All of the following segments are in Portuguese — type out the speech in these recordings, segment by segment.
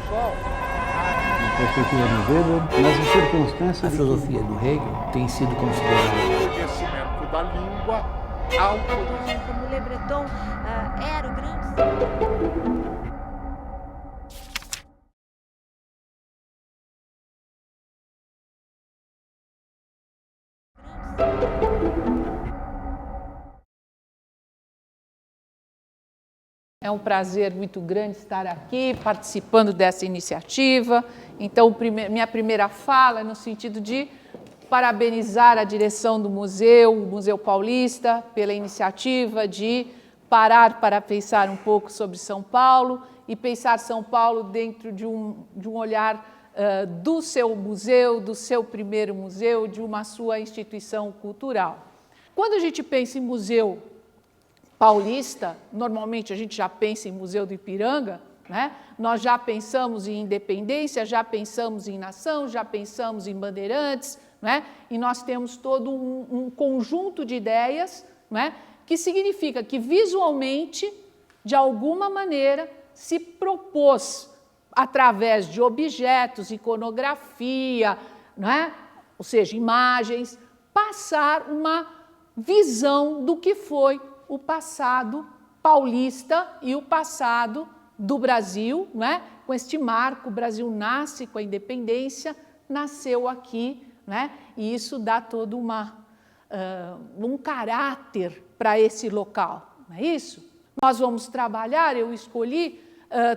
pessoal. A perspectiva do Weber, nas circunstâncias... A filosofia do Hegel tem sido considerada O conhecimento da língua autoriza. Como Le Breton era o grande... É um prazer muito grande estar aqui participando dessa iniciativa. Então, minha primeira fala é no sentido de parabenizar a direção do museu, o Museu Paulista, pela iniciativa de parar para pensar um pouco sobre São Paulo e pensar São Paulo dentro de um olhar do seu museu, do seu primeiro museu, de uma sua instituição cultural. Quando a gente pensa em museu paulista, normalmente a gente já pensa em Museu do Ipiranga, né? Nós já pensamos em independência, já pensamos em nação, já pensamos em bandeirantes, né? E nós temos todo um conjunto de ideias, né? Que significa que visualmente, de alguma maneira, se propôs, através de objetos, iconografia, né? Ou seja, imagens, passar uma visão do que foi o passado paulista e o passado do Brasil, né? Com este marco, o Brasil nasce com a independência, nasceu aqui, né? E isso dá todo um caráter para esse local, não é isso? Nós vamos trabalhar, eu escolhi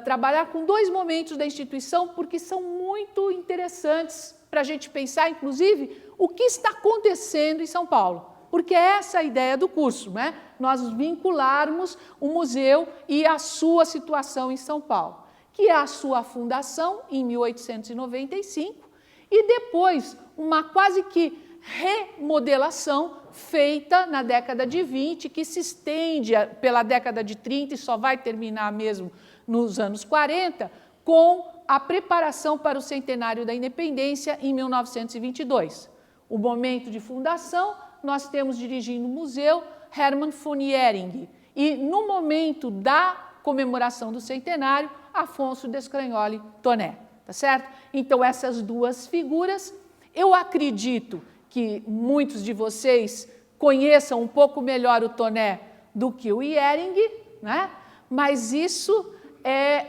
trabalhar com dois momentos da instituição, porque são muito interessantes para a gente pensar, inclusive, o que está acontecendo em São Paulo. Porque essa é a ideia do curso, né? Nós vincularmos o museu e a sua situação em São Paulo, que é a sua fundação em 1895 e depois uma quase que remodelação feita na década de 20, que se estende pela década de 30 e só vai terminar mesmo nos anos 40, com a preparação para o centenário da independência em 1922. O momento de fundação, nós temos dirigindo o museu Hermann von Jhering e no momento da comemoração do centenário, Afonso Descragnoli Toné, tá certo? Então essas duas figuras, eu acredito que muitos de vocês conheçam um pouco melhor o Toné do que o Jhering, né? Mas isso é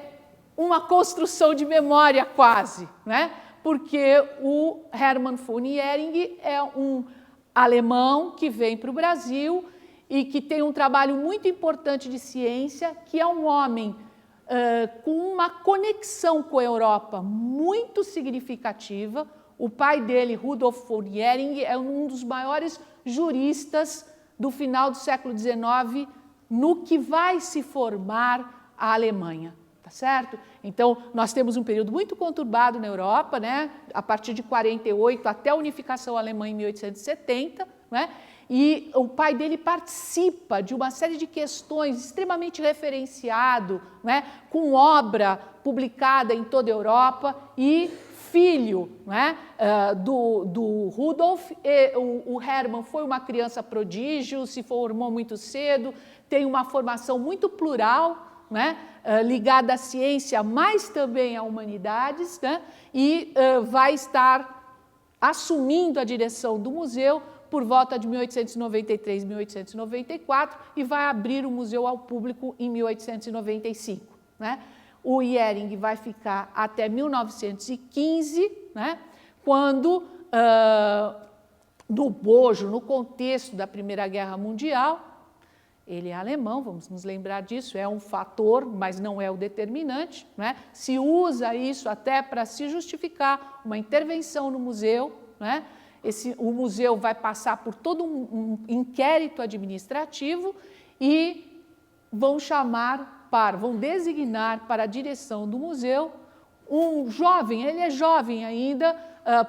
uma construção de memória quase, né? Porque o Hermann von Jhering é um alemão que vem para o Brasil e que tem um trabalho muito importante de ciência, que é um homem com uma conexão com a Europa muito significativa. O pai dele, Rudolf von Jhering, é um dos maiores juristas do final do século XIX no que vai se formar a Alemanha. Tá certo? Então, nós temos um período muito conturbado na Europa, né? A partir de 48 até a unificação alemã em 1870, né? E o pai dele participa de uma série de questões extremamente referenciado, né? Com obra publicada em toda a Europa e filho, né? do Rudolf. O Hermann foi uma criança prodígio, se formou muito cedo, tem uma formação muito plural, né? Ligada à ciência, mas também a humanidades, né? E vai estar assumindo a direção do museu por volta de 1893, 1894 e vai abrir o museu ao público em 1895. Né? O Jhering vai ficar até 1915, né? Quando, no bojo, no contexto da Primeira Guerra Mundial, ele é alemão, vamos nos lembrar disso, é um fator, mas não é o determinante, né? Se usa isso até para se justificar uma intervenção no museu, né? O museu vai passar por todo um inquérito administrativo e vão designar para a direção do museu um jovem, ele é jovem ainda,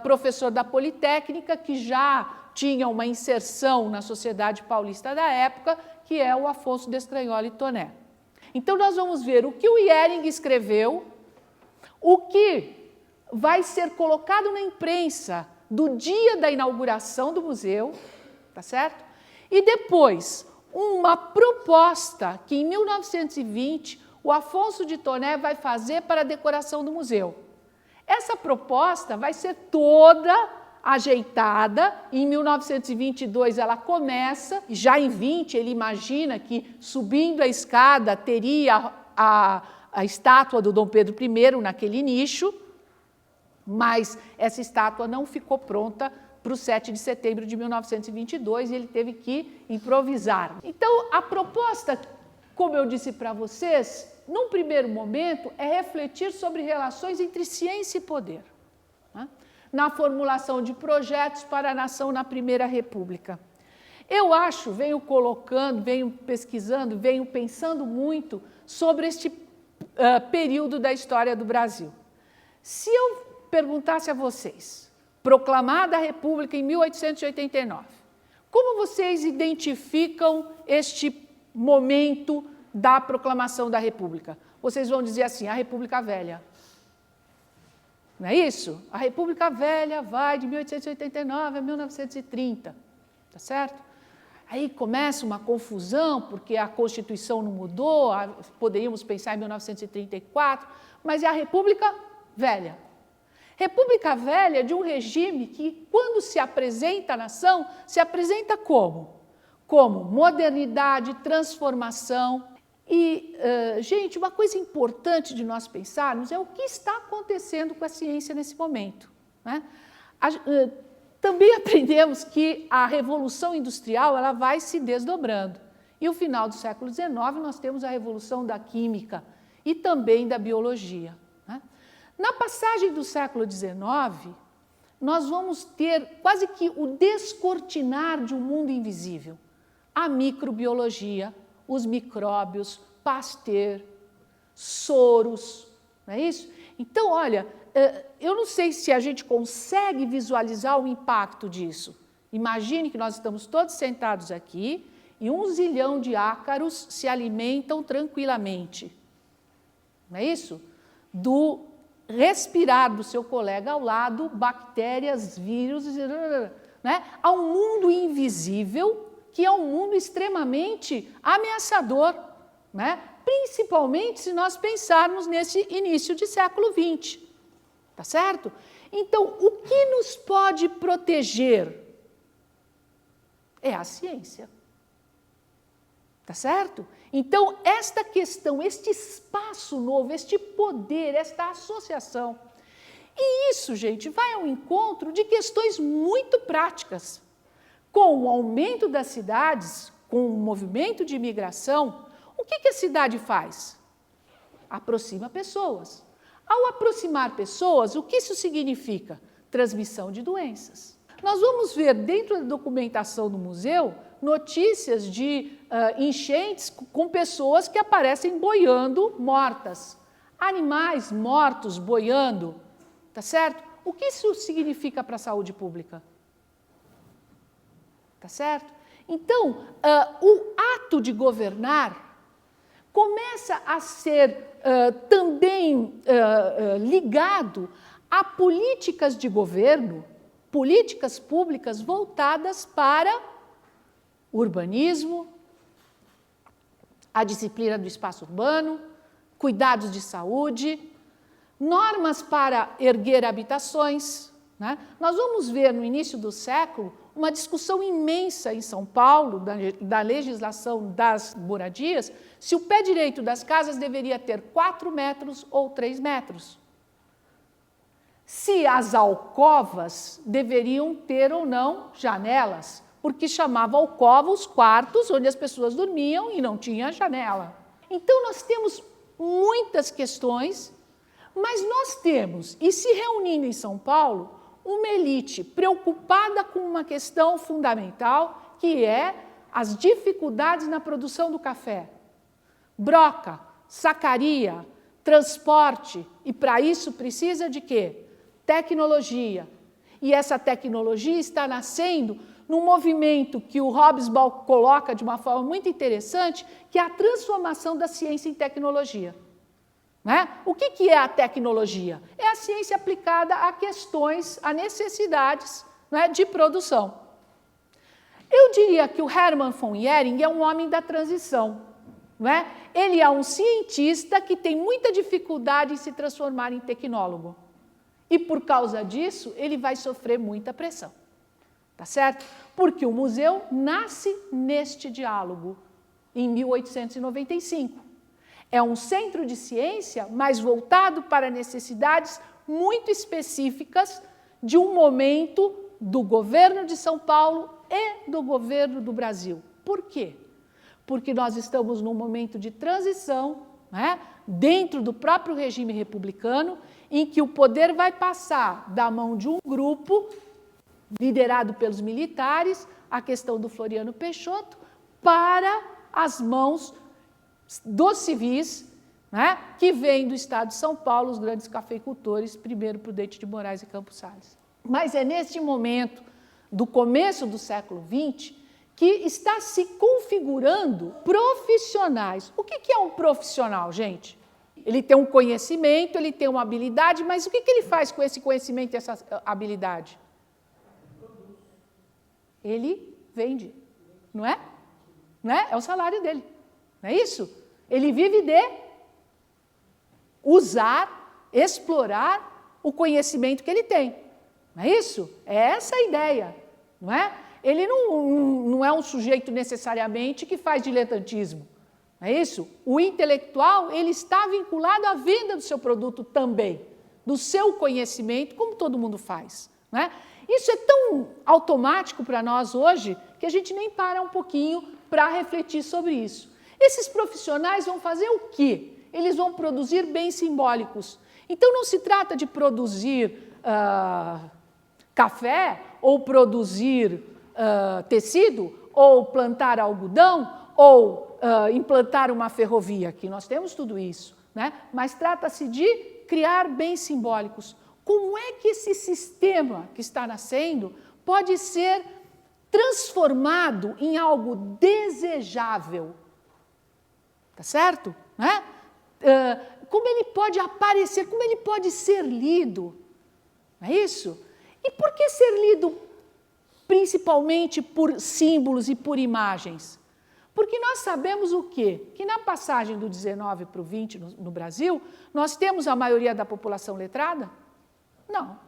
professor da Politécnica, que já tinha uma inserção na sociedade paulista da época, que é o Afonso Descragnoli Toné. Então, nós vamos ver o que o Jhering escreveu, o que vai ser colocado na imprensa do dia da inauguração do museu, tá certo? E depois, uma proposta que, em 1920, o Afonso de Toné vai fazer para a decoração do museu. Essa proposta vai ser toda ajeitada. Em 1922 ela começa, e já em 20 ele imagina que subindo a escada teria a estátua do Dom Pedro I naquele nicho, mas essa estátua não ficou pronta para o 7 de setembro de 1922 e ele teve que improvisar. Então, a proposta, como eu disse para vocês, num primeiro momento, é refletir sobre relações entre ciência e poder, né? Na formulação de projetos para a nação na Primeira República. Eu acho, venho colocando, venho pesquisando, venho pensando muito sobre este período da história do Brasil. Se eu perguntasse a vocês, proclamada a República em 1889, como vocês identificam este momento da proclamação da República? Vocês vão dizer assim, a República Velha. Não é isso? A República Velha vai de 1889 a 1930, tá certo? Aí começa uma confusão, porque a Constituição não mudou, poderíamos pensar em 1934, mas é a República Velha. República Velha de um regime que, quando se apresenta à nação, se apresenta como? Como modernidade, transformação. E, gente, uma coisa importante de nós pensarmos é o que está acontecendo com a ciência nesse momento, né? Também aprendemos que a Revolução Industrial ela vai se desdobrando. E no final do século XIX nós temos a Revolução da Química e também da Biologia, né? Na passagem do século XIX, nós vamos ter quase que o descortinar de um mundo invisível. A microbiologia, os micróbios, Pasteur, soros, não é isso? Então, olha, eu não sei se a gente consegue visualizar o impacto disso. Imagine que nós estamos todos sentados aqui e 1 zilhão de ácaros se alimentam tranquilamente. Não é isso? Do respirar do seu colega ao lado, bactérias, vírus, né? Há um mundo invisível que é um mundo extremamente ameaçador, né? Principalmente se nós pensarmos nesse início de século XX, tá certo? Então, o que nos pode proteger é a ciência, tá certo? Então, esta questão, este espaço novo, este poder, esta associação, e isso, gente, vai ao encontro de questões muito práticas. Com o aumento das cidades, com o movimento de imigração, o que a cidade faz? Aproxima pessoas. Ao aproximar pessoas, o que isso significa? Transmissão de doenças. Nós vamos ver dentro da documentação do museu notícias de enchentes com pessoas que aparecem boiando mortas. Animais mortos boiando, tá certo? O que isso significa para a saúde pública? Tá certo? Então, o ato de governar começa a ser também ligado a políticas de governo, políticas públicas voltadas para o urbanismo, a disciplina do espaço urbano, cuidados de saúde, normas para erguer habitações, né? Nós vamos ver no início do século uma discussão imensa em São Paulo, da legislação das moradias, se o pé direito das casas deveria ter 4 metros ou 3 metros. Se as alcovas deveriam ter ou não janelas, porque chamava alcova os quartos onde as pessoas dormiam e não tinha janela. Então, nós temos muitas questões, mas nós temos, e se reunindo em São Paulo, uma elite preocupada com uma questão fundamental, que é as dificuldades na produção do café. Broca, sacaria, transporte, e para isso precisa de quê? Tecnologia. E essa tecnologia está nascendo num movimento que o Hobsbawm coloca de uma forma muito interessante, que é a transformação da ciência em tecnologia. Né? O que é a tecnologia? É a ciência aplicada a questões, a necessidades, né, de produção. Eu diria que o Hermann von Ehring é um homem da transição. não é? Ele é um cientista que tem muita dificuldade em se transformar em tecnólogo. E por causa disso, ele vai sofrer muita pressão. Tá certo? Porque o museu nasce neste diálogo, em 1895. É um centro de ciência, mas voltado para necessidades muito específicas de um momento do governo de São Paulo e do governo do Brasil. Por quê? Porque nós estamos num momento de transição, né, dentro do próprio regime republicano, em que o poder vai passar da mão de um grupo, liderado pelos militares, a questão do Floriano Peixoto, para as mãos dos civis, né, que vêm do estado de São Paulo, os grandes cafeicultores, primeiro Prudente de Moraes e Campos Salles. Mas é neste momento, do começo do século XX, que está se configurando profissionais. O que é um profissional, gente? Ele tem um conhecimento, ele tem uma habilidade, mas o que ele faz com esse conhecimento e essa habilidade? Ele vende, não é? Não é? É o salário dele, não é isso? Ele vive de usar, explorar o conhecimento que ele tem, não é isso? É essa a ideia, não é? Ele não é um sujeito necessariamente que faz diletantismo, não é isso? O intelectual, ele está vinculado à venda do seu produto também, do seu conhecimento, como todo mundo faz, não é? Isso é tão automático para nós hoje que a gente nem para um pouquinho para refletir sobre isso. Esses profissionais vão fazer o quê? Eles vão produzir bens simbólicos. Então não se trata de produzir café ou produzir tecido ou plantar algodão ou implantar uma ferrovia, que nós temos tudo isso, né? Mas trata-se de criar bens simbólicos. Como é que esse sistema que está nascendo pode ser transformado em algo desejável? Tá certo? Né? Como ele pode aparecer, como ele pode ser lido? Não é isso? E por que ser lido principalmente por símbolos e por imagens? Porque nós sabemos o quê? Que na passagem do 19 para o 20 no Brasil, nós temos a maioria da população letrada? Não.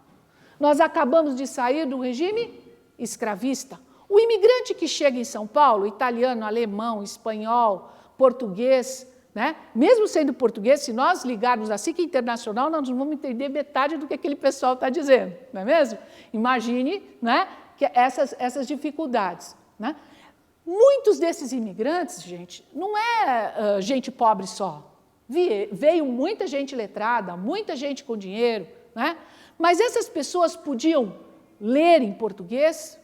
Nós acabamos de sair do regime escravista. O imigrante que chega em São Paulo, italiano, alemão, espanhol, português, né? Mesmo sendo português, se nós ligarmos a SIC Internacional, nós não vamos entender metade do que aquele pessoal está dizendo, não é mesmo? Imagine, né, que essas dificuldades. Né? Muitos desses imigrantes, gente, não é gente pobre só. Veio muita gente letrada, muita gente com dinheiro, né? Mas essas pessoas podiam ler em português?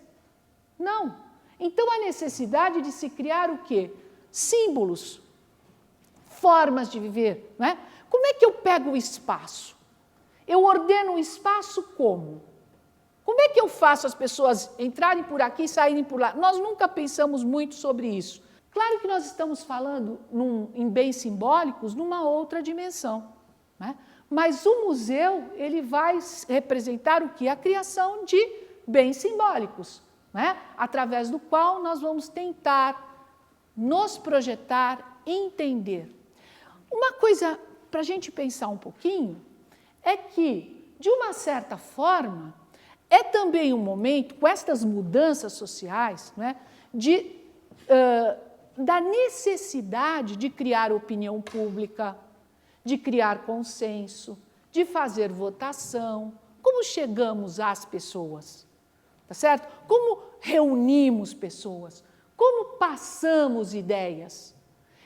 Não. Então, a necessidade de se criar o quê? Símbolos, formas de viver. Né? Como é que eu pego o espaço? Eu ordeno o espaço como? Como é que eu faço as pessoas entrarem por aqui e saírem por lá? Nós nunca pensamos muito sobre isso. Claro que nós estamos falando em bens simbólicos numa outra dimensão, né? Mas o museu, ele vai representar o quê? A criação de bens simbólicos, né? Através do qual nós vamos tentar nos projetar, entender. Uma coisa para a gente pensar um pouquinho é que, de uma certa forma, é também um momento, com estas mudanças sociais, né, da necessidade de criar opinião pública, de criar consenso, de fazer votação. Como chegamos às pessoas? Tá certo? Como reunimos pessoas? Como passamos ideias?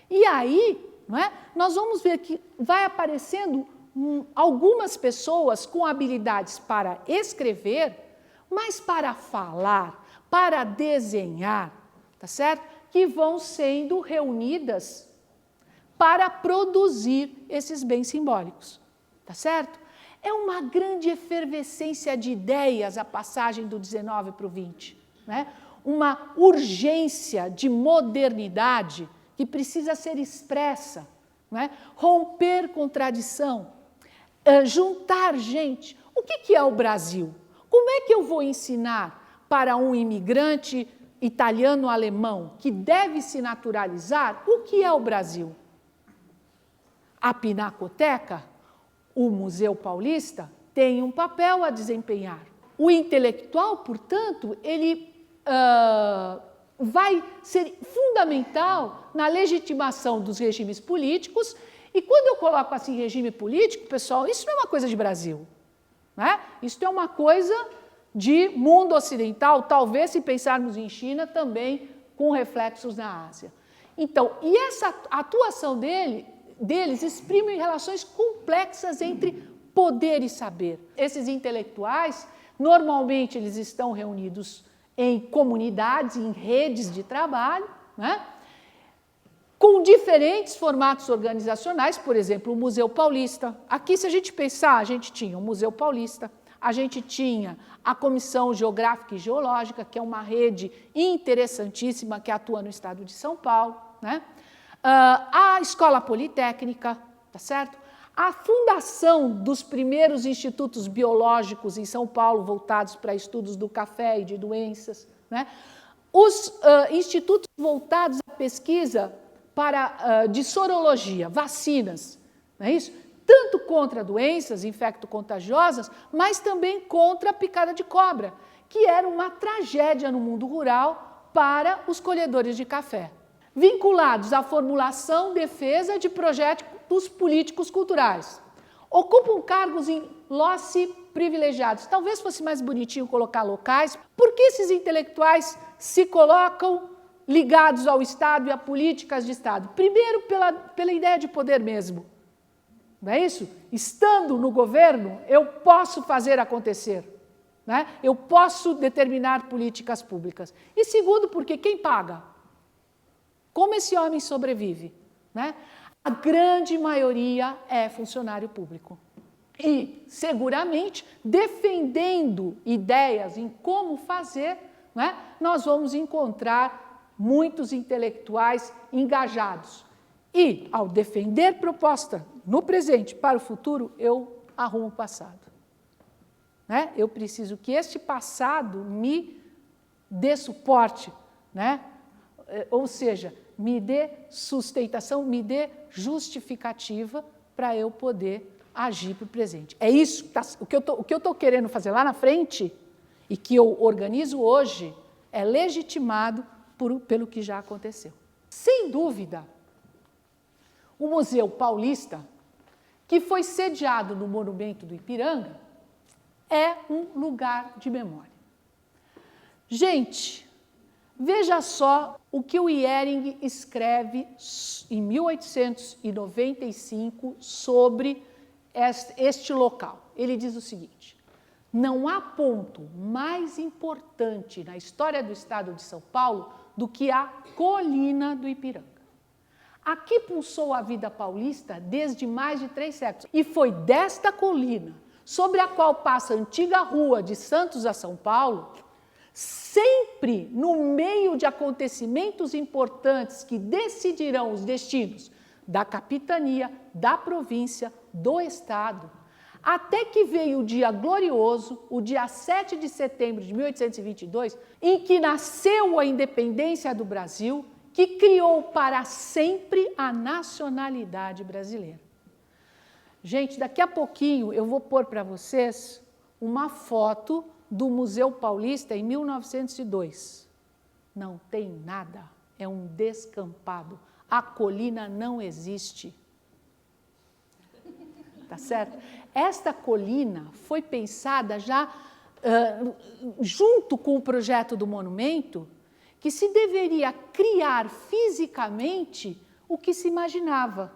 E aí, não é, nós vamos ver que vai aparecendo algumas pessoas com habilidades para escrever, mas para falar, para desenhar, tá certo? Que vão sendo reunidas para produzir esses bens simbólicos, tá certo? É uma grande efervescência de ideias a passagem do 19 para o 20, né? Uma urgência de modernidade que precisa ser expressa, né? Romper contradição, juntar gente. O que é o Brasil? Como é que eu vou ensinar para um imigrante italiano-alemão que deve se naturalizar, o que é o Brasil? A Pinacoteca, o Museu Paulista, tem um papel a desempenhar. O intelectual, portanto, ele vai ser fundamental na legitimação dos regimes políticos. E quando eu coloco assim regime político, pessoal, isso não é uma coisa de Brasil, né? Isso é uma coisa de mundo ocidental, talvez se pensarmos em China também com reflexos na Ásia. Então, e essa atuação deles exprime relações complexas entre poder e saber. Esses intelectuais, normalmente eles estão reunidos em comunidades, em redes de trabalho, né? Com diferentes formatos organizacionais, por exemplo, o Museu Paulista. Aqui, se a gente pensar, a gente tinha o Museu Paulista, a gente tinha a Comissão Geográfica e Geológica, que é uma rede interessantíssima que atua no estado de São Paulo, né? A Escola Politécnica, tá certo? A fundação dos primeiros institutos biológicos em São Paulo, voltados para estudos do café e de doenças, né? Os institutos voltados à pesquisa de sorologia, vacinas, não é isso? Tanto contra doenças infecto-contagiosas, mas também contra a picada de cobra, que era uma tragédia no mundo rural para os colhedores de café. Vinculados à formulação, defesa de projetos políticos culturais. Ocupam cargos em loce privilegiados. Talvez fosse mais bonitinho colocar locais. Por que esses intelectuais se colocam ligados ao Estado e a políticas de Estado? Primeiro, pela ideia de poder mesmo. Não é isso? Estando no governo, eu posso fazer acontecer, né? Eu posso determinar políticas públicas. E segundo, porque quem paga? Como esse homem sobrevive, né? A grande maioria é funcionário público. E, seguramente, defendendo ideias em como fazer, né, nós vamos encontrar muitos intelectuais engajados. E, ao defender proposta no presente para o futuro, eu arrumo o passado, né? Eu preciso que este passado me dê suporte, né? Ou seja, me dê sustentação, me dê justificativa para eu poder agir para o presente. É isso, o que eu estou querendo fazer lá na frente e que eu organizo hoje é legitimado pelo que já aconteceu. Sem dúvida, o Museu Paulista, que foi sediado no Monumento do Ipiranga, é um lugar de memória. Gente, veja só o que o Ehring escreve em 1895 sobre este local. Ele diz o seguinte: não há ponto mais importante na história do estado de São Paulo do que a colina do Ipiranga. Aqui pulsou a vida paulista desde mais de 3 séculos. E foi desta colina, sobre a qual passa a antiga rua de Santos a São Paulo, sempre no meio de acontecimentos importantes que decidirão os destinos da capitania, da província, do estado, até que veio o dia glorioso, o dia 7 de setembro de 1822, em que nasceu a independência do Brasil, que criou para sempre a nacionalidade brasileira. Gente, daqui a pouquinho eu vou pôr para vocês uma foto do Museu Paulista em 1902. Não tem nada, é um descampado. A colina não existe. Tá certo? Esta colina foi pensada já junto com o projeto do monumento, que se deveria criar fisicamente o que se imaginava.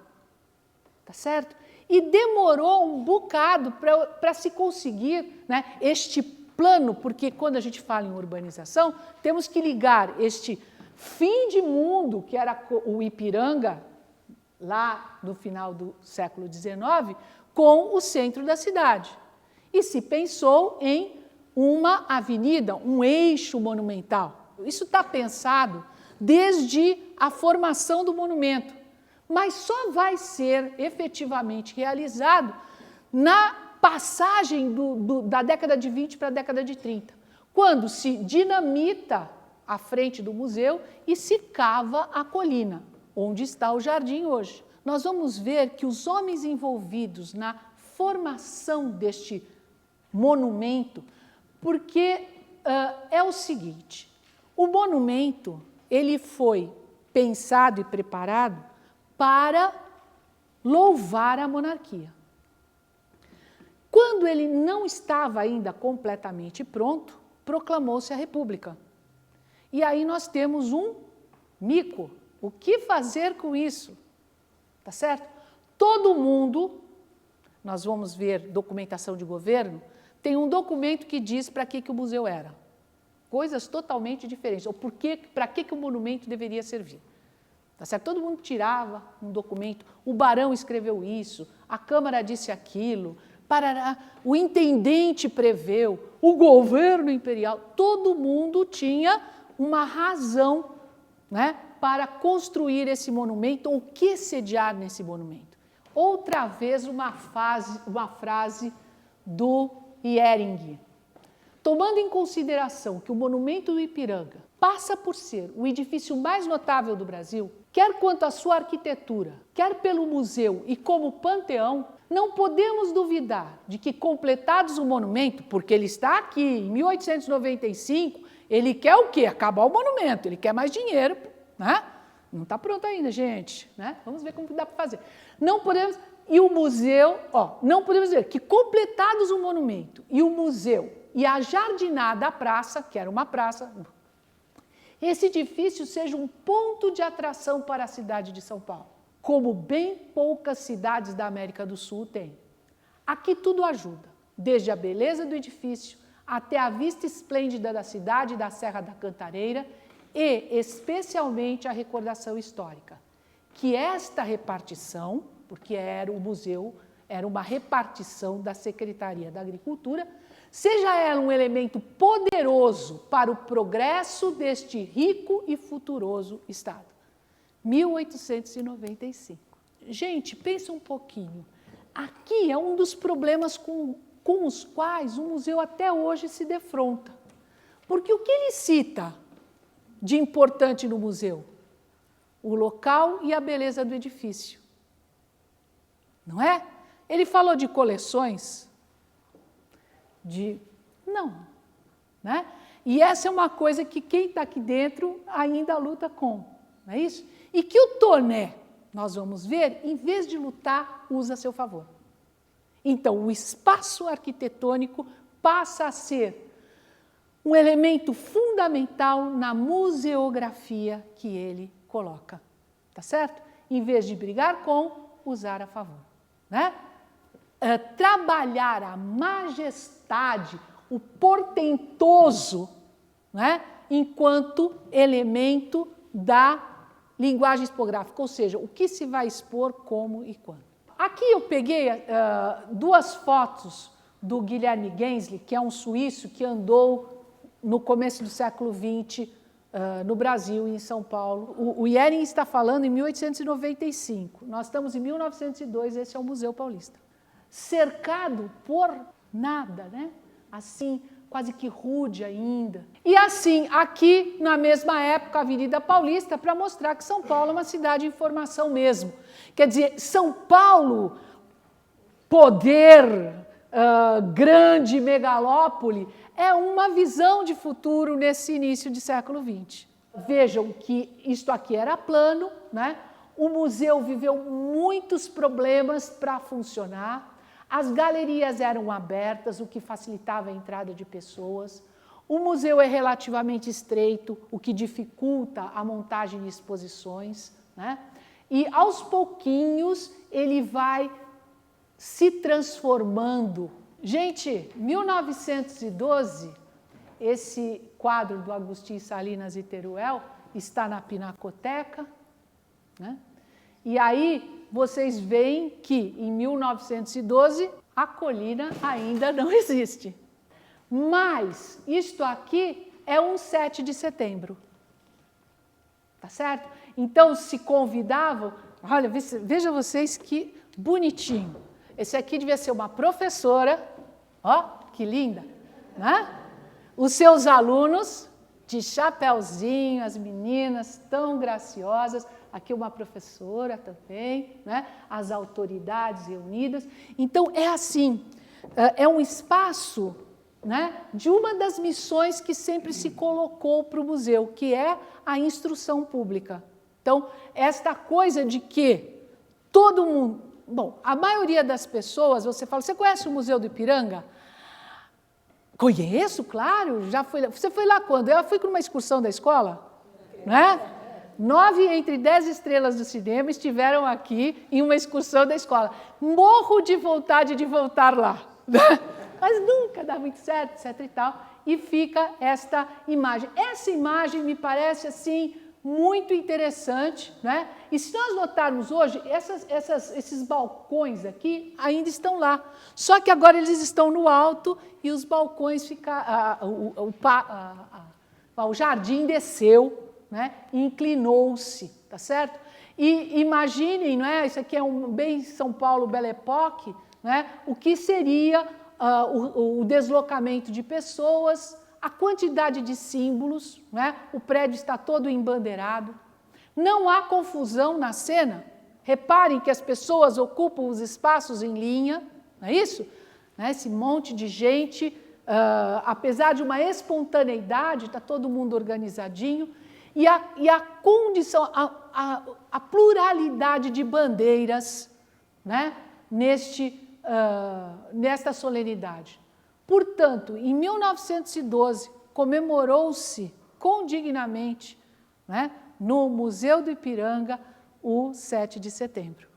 Tá certo? E demorou um bocado para se conseguir, né, este plano, porque quando a gente fala em urbanização, temos que ligar este fim de mundo, que era o Ipiranga, lá no final do século XIX, com o centro da cidade. E se pensou em uma avenida, um eixo monumental. Isso está pensado desde a formação do monumento, mas só vai ser efetivamente realizado na passagem da década de 20 para a década de 30, quando se dinamita à frente do museu e se cava a colina, onde está o jardim hoje. Nós vamos ver que os homens envolvidos na formação deste monumento, porque é o seguinte, o monumento ele foi pensado e preparado para louvar a monarquia. Quando ele não estava ainda completamente pronto, proclamou-se a República. E aí nós temos um mico. O que fazer com isso? Tá certo? Todo mundo, nós vamos ver documentação de governo, tem um documento que diz para que o museu era. Coisas totalmente diferentes. Ou para que o monumento deveria servir. Tá certo? Todo mundo tirava um documento. O barão escreveu isso, a Câmara disse aquilo, o intendente preveu, o governo imperial, todo mundo tinha uma razão, né, para construir esse monumento ou que sediar nesse monumento. Outra vez uma frase do Hering. Tomando em consideração que o Monumento do Ipiranga passa por ser o edifício mais notável do Brasil, quer quanto à sua arquitetura, quer pelo museu e como panteão, não podemos duvidar de que, completados o monumento, porque ele está aqui em 1895, ele quer o quê? Acabar o monumento, ele quer mais dinheiro, né? Não está pronto ainda, gente, né? Vamos ver como dá para fazer. Não podemos, e o museu, não podemos dizer que, completados o monumento e o museu e a jardinada à praça, que era uma praça, esse edifício seja um ponto de atração para a cidade de São Paulo, como bem poucas cidades da América do Sul têm. Aqui tudo ajuda, desde a beleza do edifício até a vista esplêndida da cidade e da Serra da Cantareira e, especialmente, a recordação histórica, que esta repartição, porque o museu era uma repartição da Secretaria da Agricultura, seja ela um elemento poderoso para o progresso deste rico e futuroso Estado. 1895. Gente, pensa um pouquinho. Aqui é um dos problemas com os quais o museu até hoje se defronta. Porque o que ele cita de importante no museu? O local e a beleza do edifício. Não é? Ele falou de coleções, não, né? E essa é uma coisa que quem está aqui dentro ainda luta com, não é isso? E que o Toné, nós vamos ver, em vez de lutar, usa a seu favor. Então, o espaço arquitetônico passa a ser um elemento fundamental na museografia que ele coloca, tá certo? Em vez de brigar com, usar a favor, né? Trabalhar a majestade, o portentoso, né, enquanto elemento da linguagem expográfica, ou seja, o que se vai expor, como e quando. Aqui eu peguei duas fotos do Guilherme Gensli, que é um suíço que andou no começo do século XX no Brasil e em São Paulo. O Hering está falando em 1895, nós estamos em 1902, esse é o Museu Paulista. Cercado por nada, né? Assim, quase que rude ainda. E assim, aqui, na mesma época, a Avenida Paulista, para mostrar que São Paulo é uma cidade em formação mesmo. Quer dizer, São Paulo, poder, grande megalópole, é uma visão de futuro nesse início de século XX. Vejam que isto aqui era plano, né? O museu viveu muitos problemas para funcionar. As galerias eram abertas, o que facilitava a entrada de pessoas. O museu é relativamente estreito, o que dificulta a montagem de exposições, né? E, aos pouquinhos, ele vai se transformando. Gente, 1912, esse quadro do Agostinho Salinas e Teruel está na Pinacoteca, né? E aí vocês veem que em 1912 a colina ainda não existe. Mas isto aqui é um 7 de setembro. Tá certo? Então se convidavam, olha, veja vocês que bonitinho. Esse aqui devia ser uma professora, ó, que linda, né? Os seus alunos de chapeuzinho, as meninas tão graciosas, aqui uma professora também, né? As autoridades reunidas. Então, é assim, é um espaço, né, de uma das missões que sempre se colocou para o museu, que é a instrução pública. Então, esta coisa de que todo mundo... Bom, a maioria das pessoas, você fala, você conhece o Museu do Ipiranga? Conheço, claro, já fui lá. Você foi lá quando? Eu fui com uma excursão da escola, né? 9 entre 10 estrelas do cinema estiveram aqui em uma excursão da escola. Morro de vontade de voltar lá, mas nunca dá muito certo, etc. e tal. E fica esta imagem. Essa imagem me parece assim muito interessante, né? E se nós notarmos hoje, esses balcões aqui ainda estão lá. Só que agora eles estão no alto e os balcões o jardim desceu, né? Inclinou-se, tá certo? E imaginem, não é? Isso aqui é bem São Paulo Belle Époque, né? O que seria o deslocamento de pessoas, a quantidade de símbolos, né? O prédio está todo embandeirado, não há confusão na cena. Reparem que as pessoas ocupam os espaços em linha, não é isso? Né? Esse monte de gente, apesar de uma espontaneidade, está todo mundo organizadinho, e a condição, a pluralidade de bandeiras, né? Nesta solenidade. Portanto, em 1912, comemorou-se condignamente, né, no Museu do Ipiranga o 7 de setembro.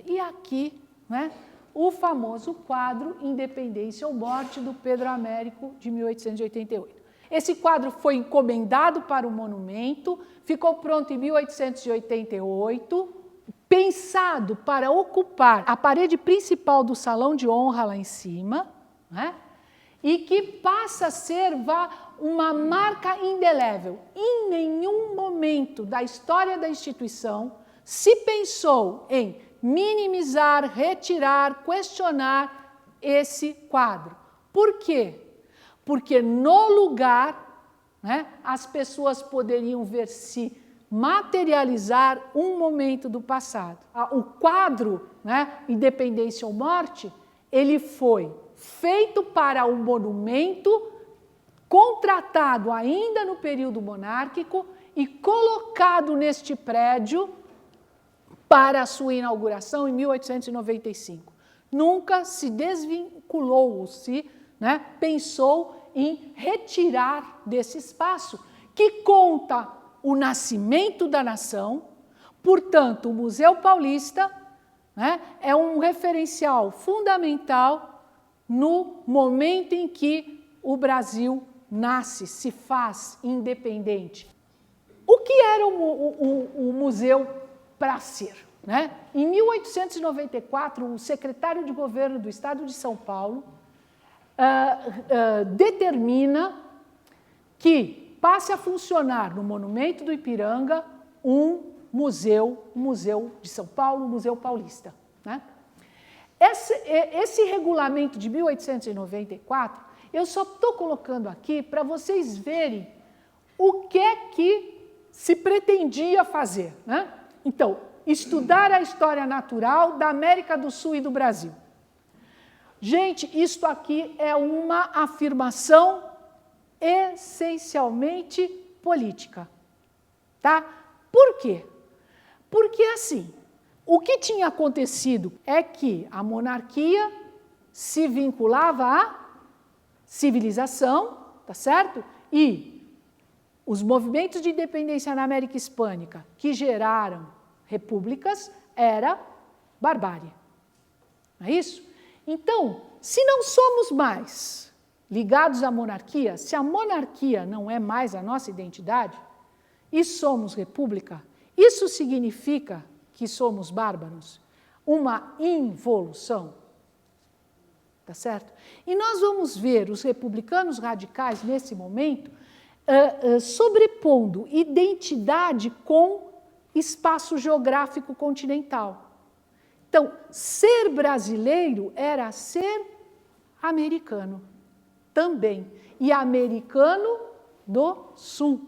E aqui, né, o famoso quadro Independência ou Morte, do Pedro Américo, de 1888. Esse quadro foi encomendado para o monumento, ficou pronto em 1888, pensado para ocupar a parede principal do Salão de Honra lá em cima, né? E que passa a ser uma marca indelével. Em nenhum momento da história da instituição se pensou em minimizar, retirar, questionar esse quadro. Por quê? Porque no lugar, né, as pessoas poderiam ver se materializar um momento do passado. O quadro, né, Independência ou Morte, ele foi feito para um monumento, contratado ainda no período monárquico e colocado neste prédio para a sua inauguração em 1895. Nunca se desvinculou-se, né, pensou em retirar desse espaço, que conta o nascimento da nação. Portanto, o Museu Paulista, né, é um referencial fundamental no momento em que o Brasil nasce, se faz independente. O que era o museu para ser, né? Em 1894, o secretário de governo do estado de São Paulo determina que passe a funcionar no Monumento do Ipiranga um museu de São Paulo, o Museu Paulista, né? Esse regulamento de 1894, eu só estou colocando aqui para vocês verem o que é que se pretendia fazer, né? Então, estudar a história natural da América do Sul e do Brasil. Gente, isto aqui é uma afirmação essencialmente política, tá? Por quê? Porque, assim, o que tinha acontecido é que a monarquia se vinculava à civilização, tá certo? E os movimentos de independência na América Hispânica que geraram repúblicas era barbárie. Não é isso? Então, se não somos mais ligados à monarquia, se a monarquia não é mais a nossa identidade e somos república, isso significa que somos bárbaros, uma involução, tá certo? E nós vamos ver os republicanos radicais, nesse momento, sobrepondo identidade com espaço geográfico continental. Então, ser brasileiro era ser americano também. E americano do Sul.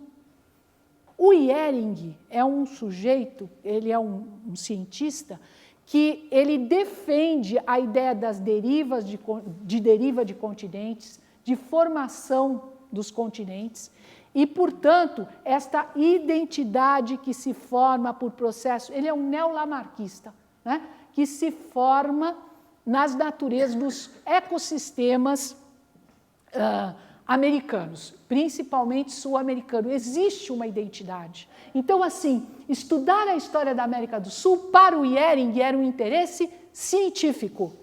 O Ehring é um sujeito, ele é um cientista que ele defende a ideia das derivas de deriva de continentes, de formação dos continentes e, portanto, esta identidade que se forma por processo, ele é um neolamarquista, né, que se forma nas naturezas dos ecossistemas americanos, principalmente sul-americanos. Existe uma identidade. Então, assim, estudar a história da América do Sul para o Ehring era um interesse científico.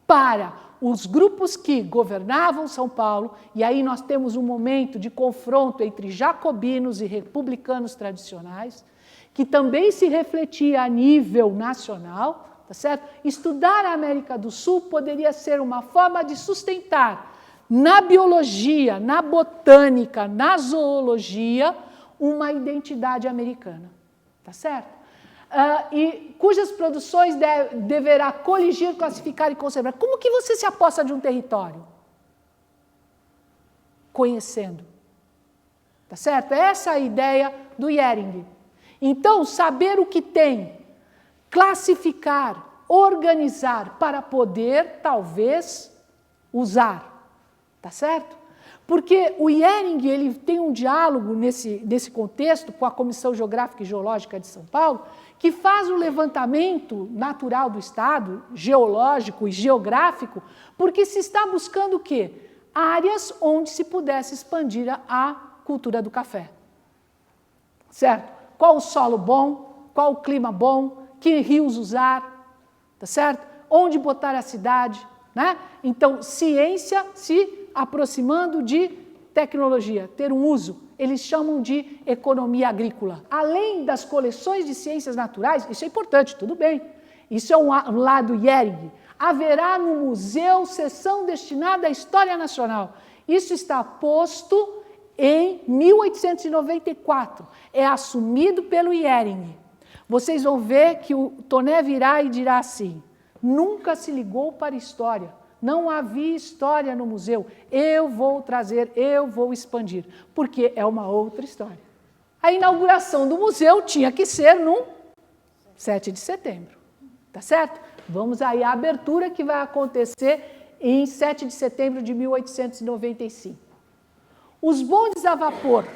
Para os grupos que governavam São Paulo, e aí nós temos um momento de confronto entre jacobinos e republicanos tradicionais, que também se refletia a nível nacional, tá certo? Estudar a América do Sul poderia ser uma forma de sustentar na biologia, na botânica, na zoologia, uma identidade americana, tá certo? E cujas produções deverá coligir, classificar e conservar. Como que você se aposta de um território? Conhecendo, tá certo? Essa é a ideia do Ehring. Então, saber o que tem, classificar, organizar para poder, talvez, usar. Tá certo? Porque o Ehring ele tem um diálogo nesse contexto com a Comissão Geográfica e Geológica de São Paulo, que faz o levantamento natural do Estado, geológico e geográfico, porque se está buscando o quê? Áreas onde se pudesse expandir a cultura do café. Certo? Qual o solo bom? Qual o clima bom? Que rios usar? Tá certo? Onde botar a cidade? Né? Então, ciência se aproximando de tecnologia, ter um uso. Eles chamam de economia agrícola. Além das coleções de ciências naturais, isso é importante, tudo bem. Isso é um lado Ehring. Haverá no museu seção destinada à história nacional. Isso está posto em 1894. É assumido pelo Ehring. Vocês vão ver que o Toné virá e dirá assim: nunca se ligou para a história. Não havia história no museu. Eu vou trazer, eu vou expandir, porque é uma outra história. A inauguração do museu tinha que ser no 7 de setembro, tá certo? Vamos aí à abertura que vai acontecer em 7 de setembro de 1895. Os bondes a vapor.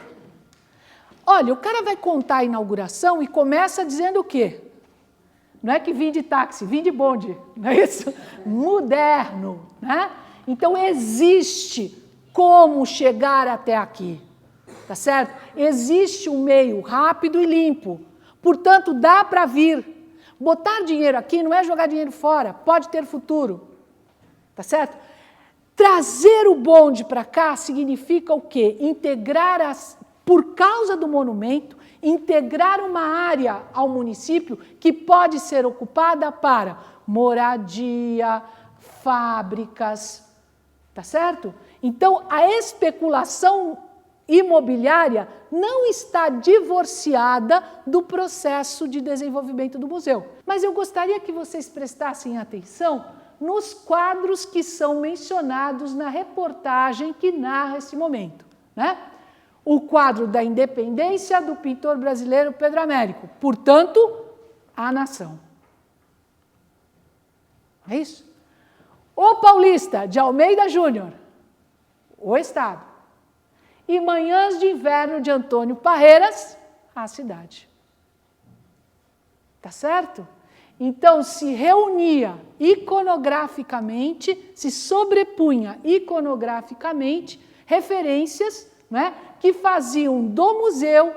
Olha, o cara vai contar a inauguração e começa dizendo o quê? Não é que vim de táxi, vim de bonde, não é isso? Moderno, né? Então, existe como chegar até aqui, tá certo? Existe um meio rápido e limpo, portanto, dá para vir. Botar dinheiro aqui não é jogar dinheiro fora, pode ter futuro, tá certo? Trazer o bonde para cá significa o quê? Integrar por causa do monumento, integrar uma área ao município que pode ser ocupada para moradia, fábricas, tá certo? Então, a especulação imobiliária não está divorciada do processo de desenvolvimento do museu. Mas eu gostaria que vocês prestassem atenção nos quadros que são mencionados na reportagem que narra esse momento, né? O quadro da independência do pintor brasileiro Pedro Américo, portanto, a nação. É isso? O Paulista, de Almeida Júnior, o Estado. E Manhãs de Inverno, de Antônio Parreiras, a cidade. Tá certo? Então, se reunia iconograficamente, se sobrepunha iconograficamente referências, né, que faziam do museu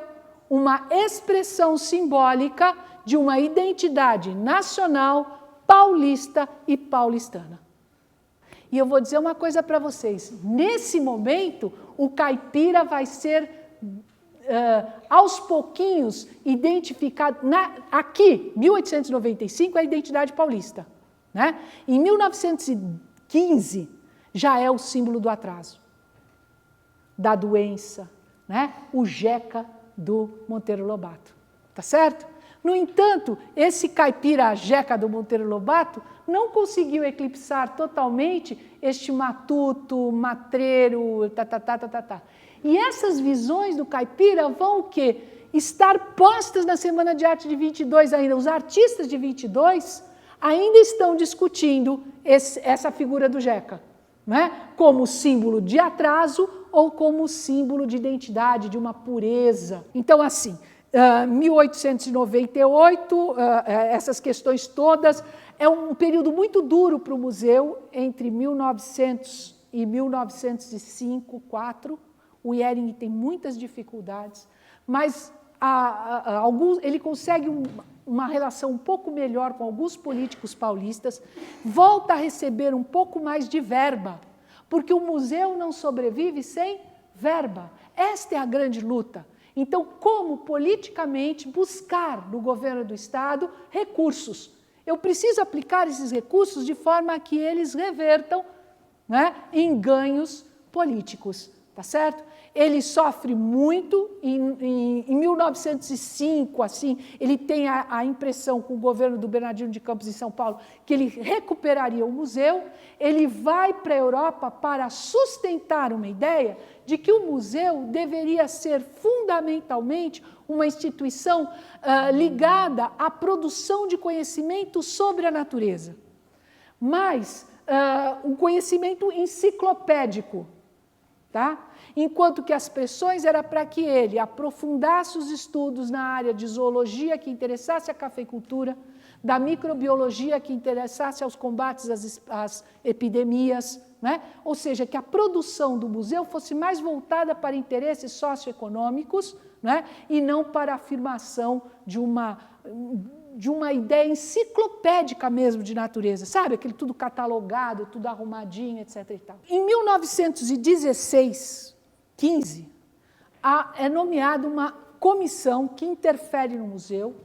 uma expressão simbólica de uma identidade nacional, paulista e paulistana. E eu vou dizer uma coisa para vocês, nesse momento o caipira vai ser aos pouquinhos identificado, aqui, 1895 é a identidade paulista, né? Em 1915 já é o símbolo do atraso, da doença, né? O Jeca do Monteiro Lobato, tá certo? No entanto, esse caipira Jeca do Monteiro Lobato não conseguiu eclipsar totalmente este matuto, matreiro, E essas visões do caipira vão o quê? Estar postas na Semana de Arte de 22 ainda. Os artistas de 22 ainda estão discutindo essa figura do Jeca, né? Como símbolo de atraso ou como símbolo de identidade, de uma pureza. Então, assim, 1898, essas questões todas, é um período muito duro para o museu, entre 1900 e 1905, 4. O Hering tem muitas dificuldades, mas ele consegue uma relação um pouco melhor com alguns políticos paulistas, volta a receber um pouco mais de verba, porque o museu não sobrevive sem verba. Esta é a grande luta. Então, como politicamente buscar no governo do Estado recursos? Eu preciso aplicar esses recursos de forma que eles revertam, né, em ganhos políticos, tá certo? Ele sofre muito, em 1905, assim, ele tem a impressão com o governo do Bernardino de Campos em São Paulo que ele recuperaria o museu, ele vai para a Europa para sustentar uma ideia de que o museu deveria ser fundamentalmente uma instituição ligada à produção de conhecimento sobre a natureza, mas um conhecimento enciclopédico, tá? Enquanto que as pressões era para que ele aprofundasse os estudos na área de zoologia que interessasse a cafeicultura, da microbiologia que interessasse aos combates às epidemias, né? Ou seja, que a produção do museu fosse mais voltada para interesses socioeconômicos, né? E não para a afirmação de uma ideia enciclopédica mesmo de natureza, sabe? Aquele tudo catalogado, tudo arrumadinho, etc. E tal. Em 1916, 15, é nomeada uma comissão que interfere no museu,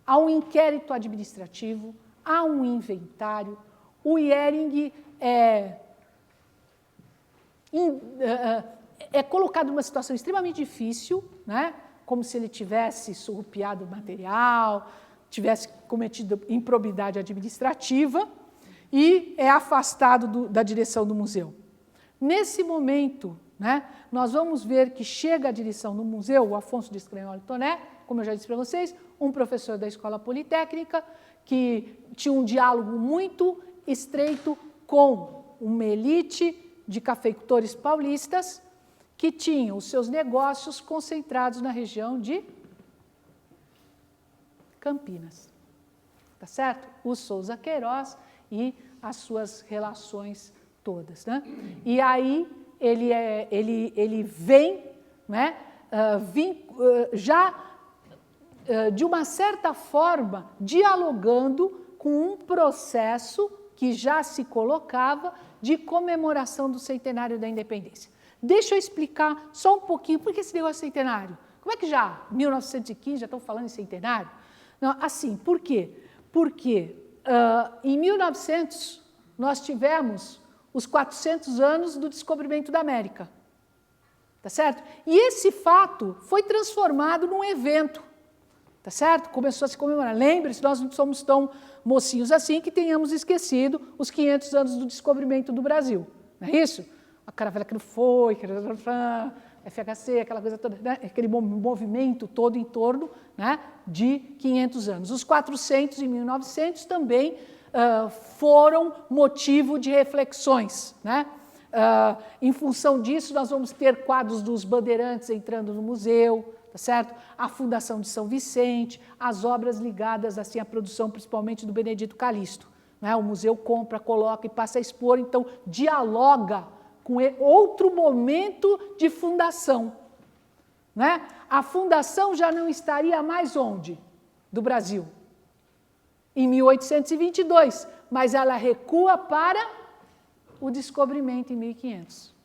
há um inquérito administrativo, há um inventário, o Hering é colocado numa situação extremamente difícil, né? Como se ele tivesse surrupiado o material, tivesse cometido improbidade administrativa e é afastado da direção do museu. Nesse momento, né, nós vamos ver que chega à direção do museu o Afonso de Escranholi Toné, como eu já disse para vocês, um professor da Escola Politécnica, que tinha um diálogo muito estreito com uma elite de cafeicultores paulistas que tinham os seus negócios concentrados na região de Campinas, tá certo? O Souza Queiroz e as suas relações todas, né? E aí ele vem, né? De uma certa forma dialogando com um processo que já se colocava de comemoração do centenário da independência. Deixa eu explicar só um pouquinho por que esse negócio é centenário. Como é que já, 1915, já estão falando em centenário? Não, assim, por quê? Porque em 1900 nós tivemos os 400 anos do descobrimento da América, tá certo? E esse fato foi transformado num evento, tá certo? Começou a se comemorar. Lembre-se, nós não somos tão mocinhos assim que tenhamos esquecido os 500 anos do descobrimento do Brasil, não é isso? A caravela que não foi, FHC, aquela coisa toda, né? Aquele movimento todo em torno, né, de 500 anos. Os 400 e 1900 também foram motivo de reflexões, né? Em função disso, nós vamos ter quadros dos bandeirantes entrando no museu, tá certo? A Fundação de São Vicente, as obras ligadas assim à produção, principalmente do Benedito Calixto, né? O museu compra, coloca e passa a expor, então dialoga com outro momento de fundação, né? A fundação já não estaria mais onde? Do Brasil. Em 1822, mas ela recua para o descobrimento em 1500.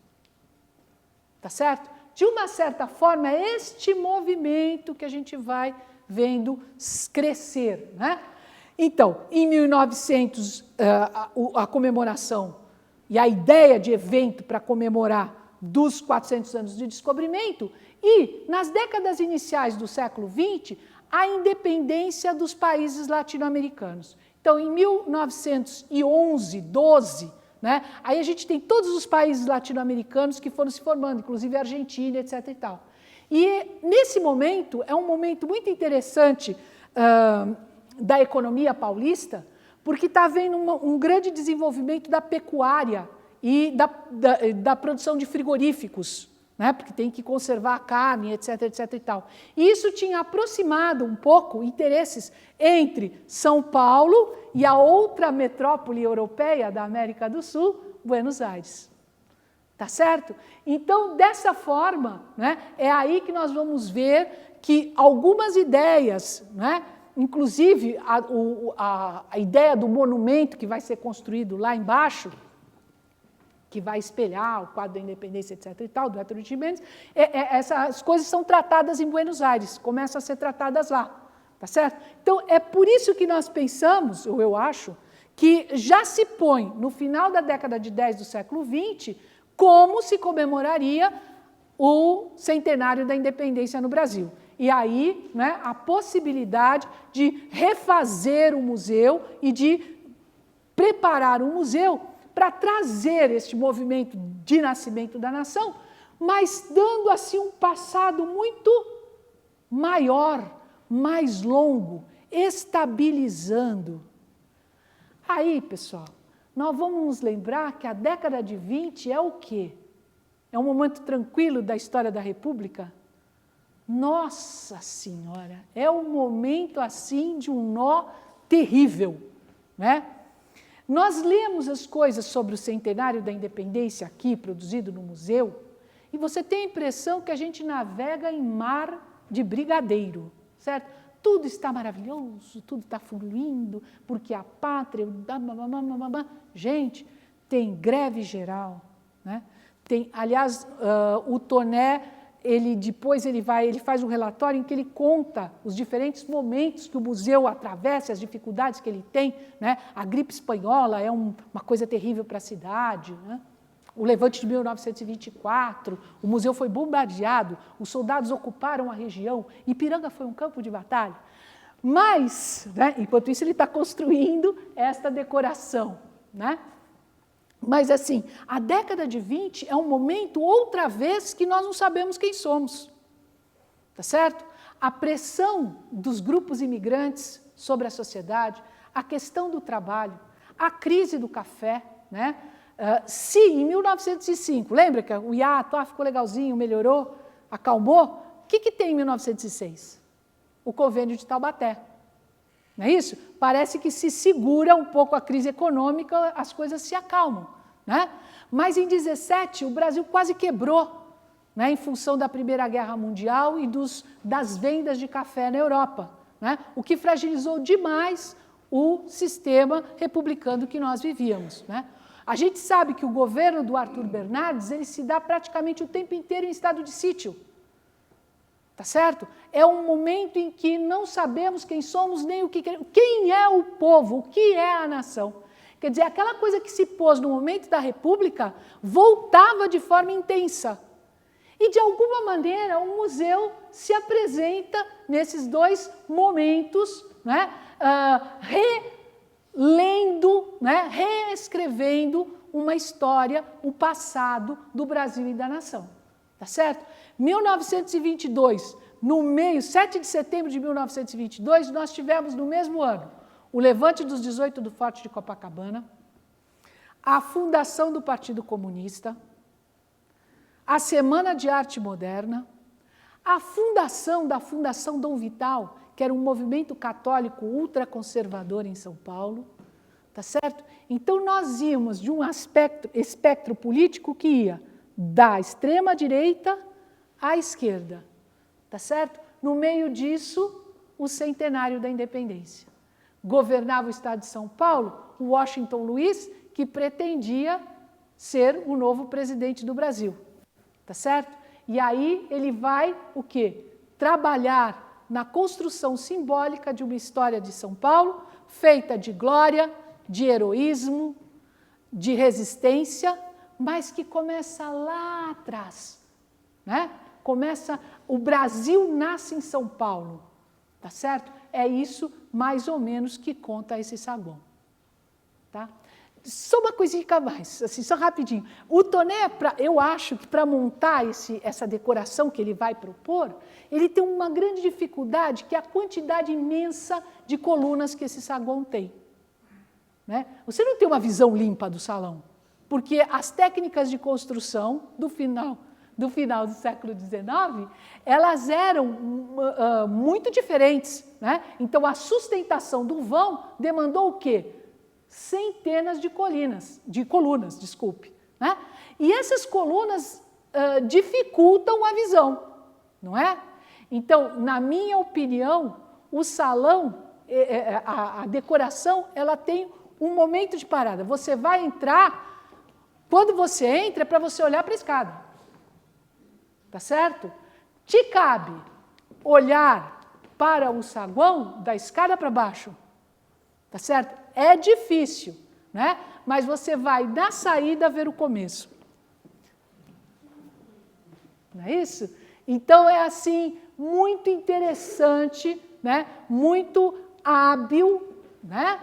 Tá certo? De uma certa forma, é este movimento que a gente vai vendo crescer, né? Então, em 1900, a comemoração e a ideia de evento para comemorar dos 400 anos de descobrimento, e nas décadas iniciais do século XX, a independência dos países latino-americanos. Então, em 1911, 12, né, aí a gente tem todos os países latino-americanos que foram se formando, inclusive a Argentina, etc. e tal. E nesse momento, é um momento muito interessante da economia paulista, porque está havendo um grande desenvolvimento da pecuária e da produção de frigoríficos, né, porque tem que conservar a carne, etc. e tal. E isso tinha aproximado um pouco interesses entre São Paulo e a outra metrópole europeia da América do Sul, Buenos Aires. Tá certo? Então, dessa forma, né, é aí que nós vamos ver que algumas ideias, né, inclusive a ideia do monumento que vai ser construído lá embaixo, que vai espelhar o quadro da independência, etc. e tal, do Héctor Jiménez, essas coisas são tratadas em Buenos Aires, começam a ser tratadas lá. Tá certo? Então, é por isso que nós pensamos, ou eu acho, que já se põe no final da década de 10 do século XX como se comemoraria o centenário da independência no Brasil. E aí, né, a possibilidade de refazer o museu e de preparar um museu para trazer este movimento de nascimento da nação, mas dando assim um passado muito maior, mais longo, estabilizando. Aí, pessoal, nós vamos nos lembrar que a década de 20 é o quê? É um momento tranquilo da história da República? Nossa Senhora, é um momento assim de um nó terrível, né? Nós lemos as coisas sobre o centenário da independência aqui, produzido no museu, e você tem a impressão que a gente navega em mar de brigadeiro, certo? Tudo está maravilhoso, tudo está fluindo, porque a pátria... Gente, tem greve geral, né? Tem, aliás, o Toné, ele faz um relatório em que ele conta os diferentes momentos que o museu atravessa, as dificuldades que ele tem, né? A gripe espanhola é uma coisa terrível para a cidade, né? O levante de 1924, o museu foi bombardeado, os soldados ocuparam a região, Ipiranga foi um campo de batalha. Mas, né, enquanto isso, ele está construindo esta decoração, né? Mas, assim, a década de 20 é um momento, outra vez, que nós não sabemos quem somos, tá certo? A pressão dos grupos imigrantes sobre a sociedade, a questão do trabalho, a crise do café, né? Se em 1905, lembra que o hiato ficou legalzinho, melhorou, acalmou, o que tem em 1906? O convênio de Taubaté. Não é isso? Parece que se segura um pouco a crise econômica, as coisas se acalmam, né? Mas em 17 o Brasil quase quebrou, né, em função da Primeira Guerra Mundial e das vendas de café na Europa, né? O que fragilizou demais o sistema republicano que nós vivíamos, né? A gente sabe que o governo do Arthur Bernardes, ele se dá praticamente o tempo inteiro em estado de sítio. Tá certo? É um momento em que não sabemos quem somos nem o que queremos. Quem é o povo? O que é a nação? Quer dizer, aquela coisa que se pôs no momento da República voltava de forma intensa. E, de alguma maneira, o museu se apresenta nesses dois momentos, né, relendo, né, reescrevendo uma história, o passado do Brasil e da nação. Tá certo? 1922, no meio, 7 de setembro de 1922, nós tivemos no mesmo ano o levante dos 18 do Forte de Copacabana, a fundação do Partido Comunista, a Semana de Arte Moderna, a fundação da Fundação Dom Vital, que era um movimento católico ultraconservador em São Paulo, tá certo? Então nós íamos de um espectro político que ia da extrema-direita à esquerda, tá certo? No meio disso, o centenário da independência. Governava o estado de São Paulo o Washington Luiz, que pretendia ser o novo presidente do Brasil, tá certo? E aí ele vai, o quê? Trabalhar na construção simbólica de uma história de São Paulo, feita de glória, de heroísmo, de resistência, mas que começa lá atrás, né? O Brasil nasce em São Paulo, Tá certo? É isso, mais ou menos, que conta esse saguão. Tá? Só uma coisinha a mais, assim, só rapidinho. O Toné, eu acho que para montar essa decoração que ele vai propor, ele tem uma grande dificuldade, que é a quantidade imensa de colunas que esse saguão tem. Né? Você não tem uma visão limpa do salão, porque as técnicas de construção do final do século XIX, elas eram muito diferentes. Né? Então, a sustentação do vão demandou o quê? Centenas de colunas, né? E essas colunas dificultam a visão, não é? Então, na minha opinião, o salão, a decoração, ela tem um momento de parada. Você vai entrar, quando você entra, é para você olhar para a escada. Tá certo? Te cabe olhar para o saguão da escada para baixo. Tá certo? É difícil, né? Mas você vai, na saída, ver o começo. Não é isso? Então, é assim, muito interessante, né? Muito hábil, né?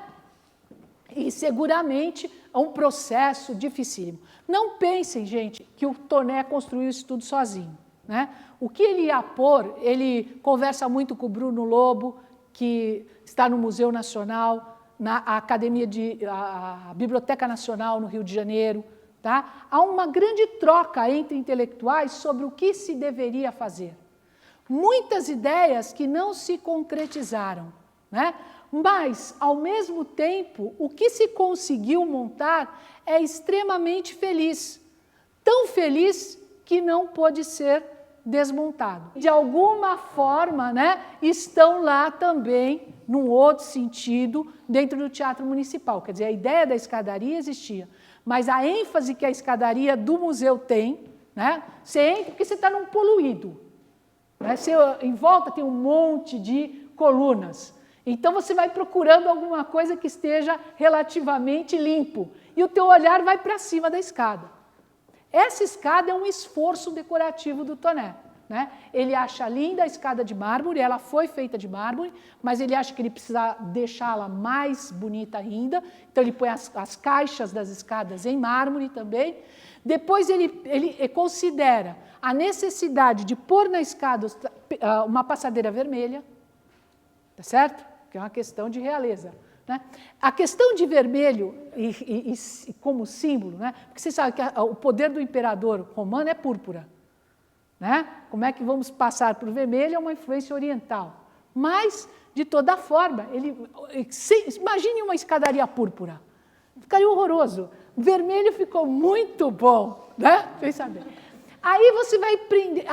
E seguramente é um processo dificílimo. Não pensem, gente, que o Toné construiu isso tudo sozinho. Né? O que ele ia pôr, ele conversa muito com o Bruno Lobo, que está no Museu Nacional, na a Biblioteca Nacional no Rio de Janeiro. Tá? Há uma grande troca entre intelectuais sobre o que se deveria fazer. Muitas ideias que não se concretizaram. Né? Mas, ao mesmo tempo, o que se conseguiu montar é extremamente feliz. Tão feliz que não pôde ser desmontado. De alguma forma, né, estão lá também, num outro sentido, dentro do Teatro Municipal. Quer dizer, a ideia da escadaria existia, mas a ênfase que a escadaria do museu tem, né, você entra porque você está num poluído. Né, em volta tem um monte de colunas. Então, você vai procurando alguma coisa que esteja relativamente limpo. E o teu olhar vai para cima da escada. Essa escada é um esforço decorativo do Toné. Né? Ele acha linda a escada de mármore, ela foi feita de mármore, mas ele acha que ele precisa deixá-la mais bonita ainda. Então, ele põe as caixas das escadas em mármore também. Depois, ele considera a necessidade de pôr na escada uma passadeira vermelha. Tá certo? Que é uma questão de realeza. Né? A questão de vermelho e como símbolo, né? Porque você sabe que o poder do imperador romano é púrpura. Né? Como é que vamos passar para o vermelho? É uma influência oriental. Mas, de toda forma, imagine uma escadaria púrpura. Ficaria horroroso. Vermelho ficou muito bom. Né? Pensa bem. Aí você vai prender.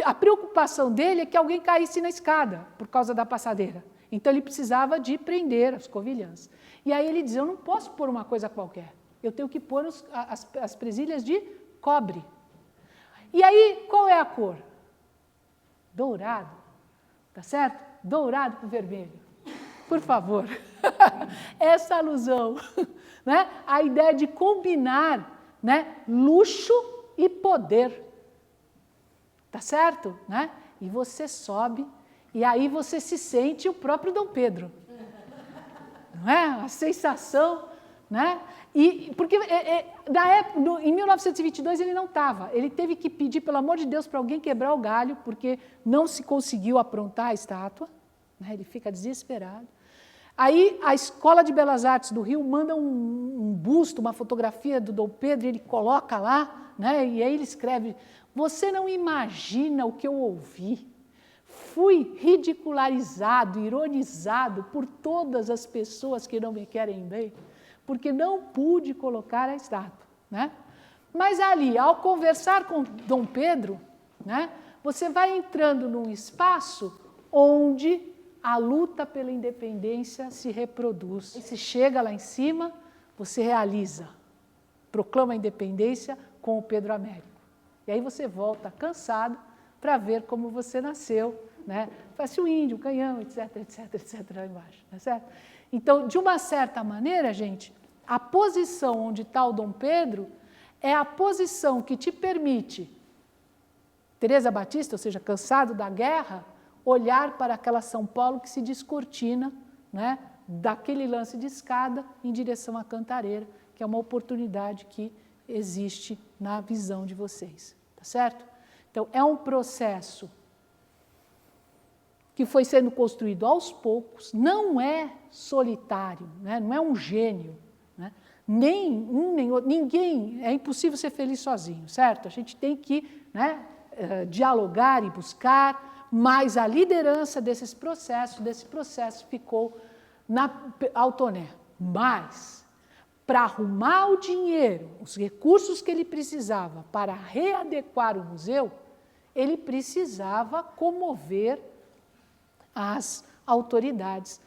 A preocupação dele é que alguém caísse na escada por causa da passadeira. Então ele precisava de prender as covilhãs. E aí ele diz: eu não posso pôr uma coisa qualquer. Eu tenho que pôr as presilhas de cobre. E aí, qual é a cor? Dourado. Tá certo? Dourado com vermelho. Por favor. Essa alusão. Né? A ideia de combinar, né, luxo e poder. Tá certo? Né? E você sobe, e aí você se sente o próprio Dom Pedro. Não é? A sensação, né? Porque na época, em 1922 ele não estava. Ele teve que pedir, pelo amor de Deus, para alguém quebrar o galho, porque não se conseguiu aprontar a estátua. Né? Ele fica desesperado. Aí a Escola de Belas Artes do Rio manda um busto, uma fotografia do Dom Pedro, e ele coloca lá, né? E aí ele escreve: você não imagina o que eu ouvi. Fui ridicularizado, ironizado por todas as pessoas que não me querem bem, porque não pude colocar a estátua. Né? Mas ali, ao conversar com Dom Pedro, né, você vai entrando num espaço onde a luta pela independência se reproduz. E se chega lá em cima, você realiza, proclama a independência com o Pedro Américo. E aí você volta cansado para ver como você nasceu, né? Faz-se o índio, o canhão, etc, etc, etc, lá embaixo. Tá certo? Então, de uma certa maneira, gente, a posição onde está o Dom Pedro é a posição que te permite, Teresa Batista, ou seja, cansado da guerra, olhar para aquela São Paulo que se descortina, né, daquele lance de escada em direção à Cantareira, que é uma oportunidade que existe na visão de vocês, tá certo? Então, é um processo que foi sendo construído aos poucos, não é solitário, né, não é um gênio, né, nem um nem outro, ninguém, é impossível ser feliz sozinho, certo? A gente tem que, né, dialogar e buscar, mas a liderança desse processo ficou ao Toné. Mas, para arrumar o dinheiro, os recursos que ele precisava para readequar o museu, ele precisava comover as autoridades.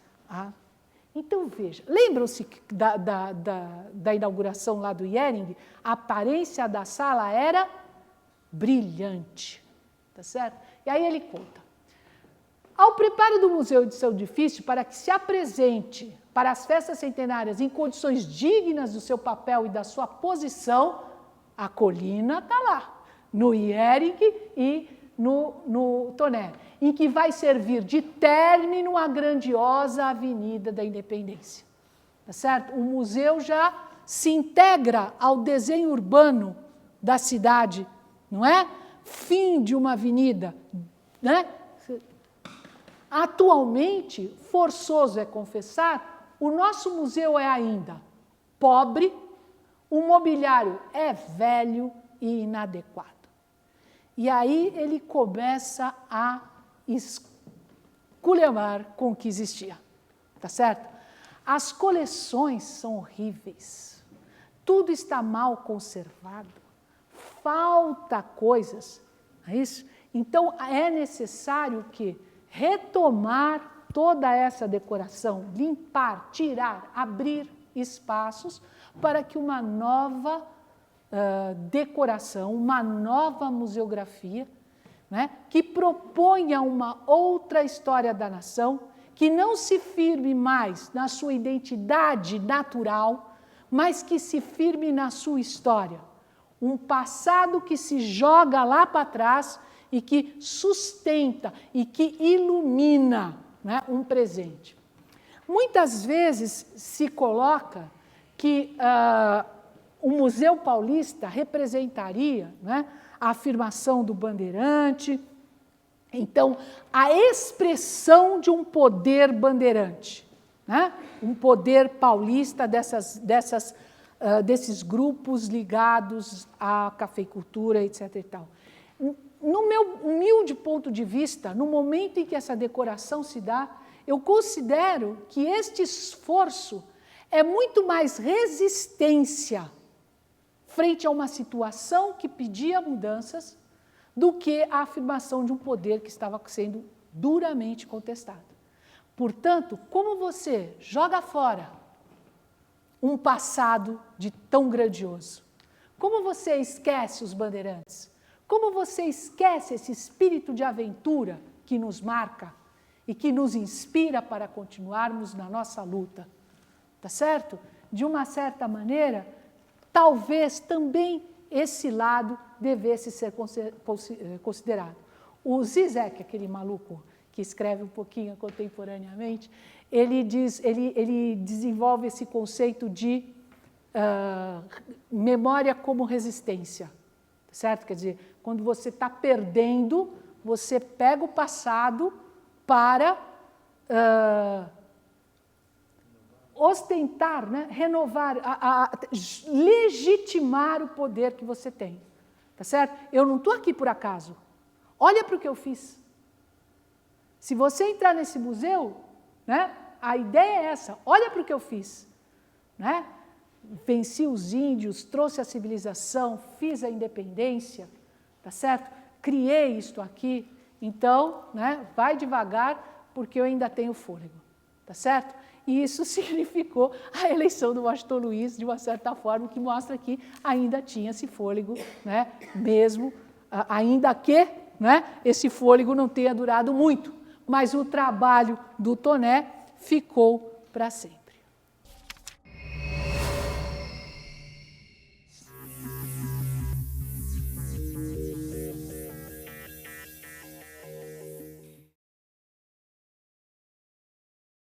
Então, veja, lembram-se da inauguração lá do Hering? A aparência da sala era brilhante, tá certo? E aí ele conta. Ao preparo do Museu de seu edifício para que se apresente para as festas centenárias em condições dignas do seu papel e da sua posição, a colina está lá, no Hering e no Toné, em que vai servir de término à grandiosa Avenida da Independência. Tá certo? O museu já se integra ao desenho urbano da cidade, não é? Fim de uma avenida, né? Atualmente, forçoso é confessar, o nosso museu é ainda pobre, o mobiliário é velho e inadequado. E aí ele começa a esculhambar com o que existia, tá certo? As coleções são horríveis, tudo está mal conservado, falta coisas, não é isso? Então é necessário que retomar toda essa decoração, limpar, tirar, abrir espaços para que uma nova decoração, uma nova museografia, né, que proponha uma outra história da nação, que não se firme mais na sua identidade natural, mas que se firme na sua história. Um passado que se joga lá para trás e que sustenta e que ilumina, né, um presente. Muitas vezes se coloca que o Museu Paulista representaria, né, a afirmação do bandeirante, então, a expressão de um poder bandeirante, né, um poder paulista desses grupos ligados à cafeicultura, etc. e tal. No meu humilde ponto de vista, no momento em que essa decoração se dá, eu considero que este esforço é muito mais resistência frente a uma situação que pedia mudanças do que a afirmação de um poder que estava sendo duramente contestado. Portanto, como você joga fora um passado de tão grandioso? Como você esquece os bandeirantes? Como você esquece esse espírito de aventura que nos marca e que nos inspira para continuarmos na nossa luta? Tá certo? De uma certa maneira, talvez também esse lado devesse ser considerado. O Zizek, aquele maluco que escreve um pouquinho contemporaneamente, ele desenvolve esse conceito de memória como resistência, certo? Quer dizer, quando você está perdendo, você pega o passado para ostentar, né? Renovar, legitimar o poder que você tem, tá certo? Eu não estou aqui por acaso, olha para o que eu fiz. Se você entrar nesse museu, né, a ideia é essa, olha para o que eu fiz, né? Venci os índios, trouxe a civilização, fiz a independência, tá certo? Criei isto aqui, então, né, vai devagar, porque eu ainda tenho fôlego, tá certo? E isso significou a eleição do Washington Luiz, de uma certa forma, que mostra que ainda tinha esse fôlego, né, mesmo, ainda que, né, esse fôlego não tenha durado muito, mas o trabalho do Toné ficou para sempre.